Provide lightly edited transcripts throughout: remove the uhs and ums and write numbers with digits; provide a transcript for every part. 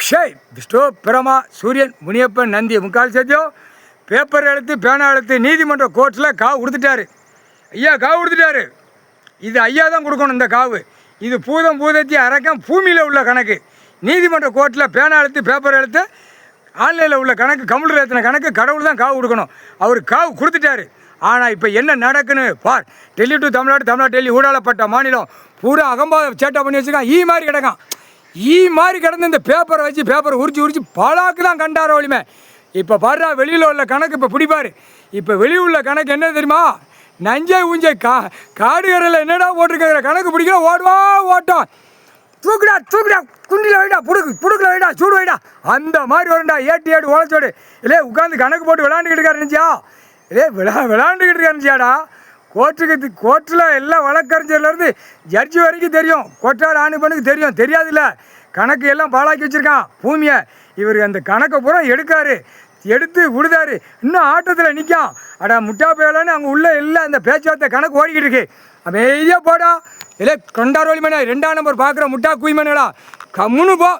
ஷேய் விஷ்ணு பிரமா சூரியன் முனியப்பன் நந்தி முக்கால் சத்தியம் பேப்பர் எழுத்து பேனா எழுத்து நீதிமன்ற கோர்ட்டில் காவு கொடுத்துட்டாரு. ஐயா காவு கொடுத்துட்டாரு. இது ஐயா தான் கொடுக்கணும். இந்த காவு இது பூதம் பூதத்தி அரக்கம் பூமியில் உள்ள கணக்கு. நீதிமன்ற கோர்ட்டில் பேனா எழுத்து பேப்பர் எழுத்து ஆன்லைனில் உள்ள கணக்கு கம்ப்யூட்டர் ஏற்றின கணக்கு கடவுள் தான் காவு கொடுக்கணும். அவர் காவு கொடுத்துட்டாரு. ஆனால் இப்போ என்ன நடக்குன்னு பார். டெல்லி டு தமிழ்நாடு, தமிழ்நாடு டெல்லி ஊடாலப்பட்ட மாநிலம் பூரா அகம்பாத சேட்டை பண்ணி வச்சுருக்கான். ஈ மாதிரி கிடக்கான். ஈ மாதிரி கிடந்து இந்த பேப்பரை வச்சு பேப்பரை உரிச்சு பலாக்கு தான் கண்டார வலிமை. இப்போ பாடுறா வெளியில் உள்ள கணக்கு இப்போ பிடிப்பார். இப்போ வெளியில் உள்ள கணக்கு என்ன தெரியுமா? நஞ்சை ஊஞ்சை காடுகரையில் என்னடா போட்டிருக்கிற கணக்கு பிடிக்கிற ஓடுவா ஓட்டம். தூக்குடா குண்டில் வைடா, புடுக்கில் வைடா, சூடு வைடா, அந்த மாதிரி வரும்டா. ஏட்டு உழைச்சோடு இல்லையே உட்காந்து கணக்கு போட்டு விளாண்டுக்கிட்டு இருக்காருந்துச்சியா? இல்லையே விளாண்டுக்கிட்டு இருக்காருந்துச்சியாடா. கோர்ட்டில் எல்லாம் வழக்கறிஞர்லேருந்து ஜட்ஜி வரைக்கும் தெரியும். கொட்டார் ஆணி பண்ணுக்கு தெரியும். தெரியாதுல்ல கணக்கு எல்லாம் பாழாக்கி வச்சுருக்கான் பூமியை. இவர் அந்த கணக்கை பூரா எடுத்து விடுதாரு. இன்னும் ஆட்டத்தில் நிற்கான். அடா முட்டா பேலான்னு அங்கே உள்ள எல்லாம் அந்த பேச்சுவார்த்தை கணக்கு ஓடிக்கிட்டு இருக்கு. அமைதியாக போடா. இல்லை கொண்டார் வழிமேனா 2ஆம் நம்பர் பார்க்குற முட்டா குயிமேனடா கம்முன்னு போ.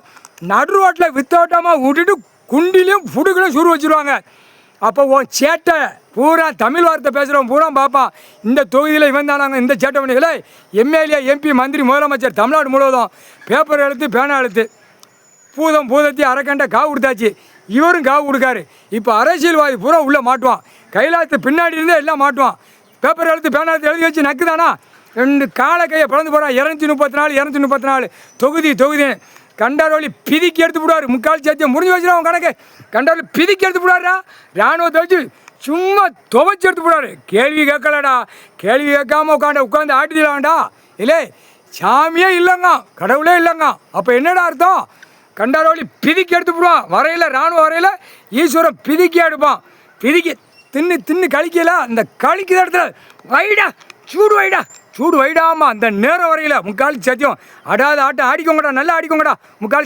நடு ரோட்டில் வித்தோட்டமாக விட்டுட்டு குண்டிலையும் புடுக்கலையும் சுரு வச்சுருவாங்க. அப்போ உன் சேட்டை பூரா தமிழ் வார்த்தை பேசுகிறவன் பூரா பார்ப்பான். இந்த தொகுதியில் இவன் தானாங்க இந்த சேட்டை பண்ணிகளே. எம்எல்ஏ எம்பி மந்திரி முதலமைச்சர் தமிழ்நாடு முழுவதும் பேப்பர் எழுத்து பேனா எழுத்து பூதம் பூதத்தி அரைக்கண்டை காவு கொடுத்தாச்சு. இவரும் காவு கொடுக்காரு. இப்போ அரசியல்வாதி பூரா உள்ளே மாட்டுவான். கைலாத்து பின்னாடி இருந்தே எல்லாம் மாட்டுவான். பேப்பர் எழுத்து பேனா எழுத்து எழுதி வச்சு நக்குதானா 2 காலை கையை பிறந்து போகிறான். 234 தொகுதி கண்டாரோலி பிதிக்கி எடுத்து விடுவார். முக்கால் சேர்த்து முடிஞ்சு வச்சுருவான் கணக்கு. கண்டாரோலி பிதிக்கி எடுத்து விடுவாரா. இராணுவத்தை வச்சு சும்மா துவைச்சி எடுத்து விடுவார். கேள்வி கேட்கலடா. கேள்வி கேட்காம உட்காந்து ஆட்டிடலாம்டா. இல்லை சாமியே இல்லைங்க, கடவுளே இல்லைங்க. அப்போ என்னடா அர்த்தம்? கண்டாரோலி பிதிக்கி எடுத்து விடுவான். வரையில் இராணுவ வரையில் ஈஸ்வரன் பிதிக்கி எடுப்பான். பிதிக்கி தின்னு கழிக்கல. அந்த கழிக்கிற இடத்துல வைடா சூடு வைடாமா அந்த நேரம் வரையில் முக்கால் சத்தியம். அடாத ஆட்டம் ஆடிக்கோங்கடா, நல்லா ஆடிக்கோங்கடா முக்கால்.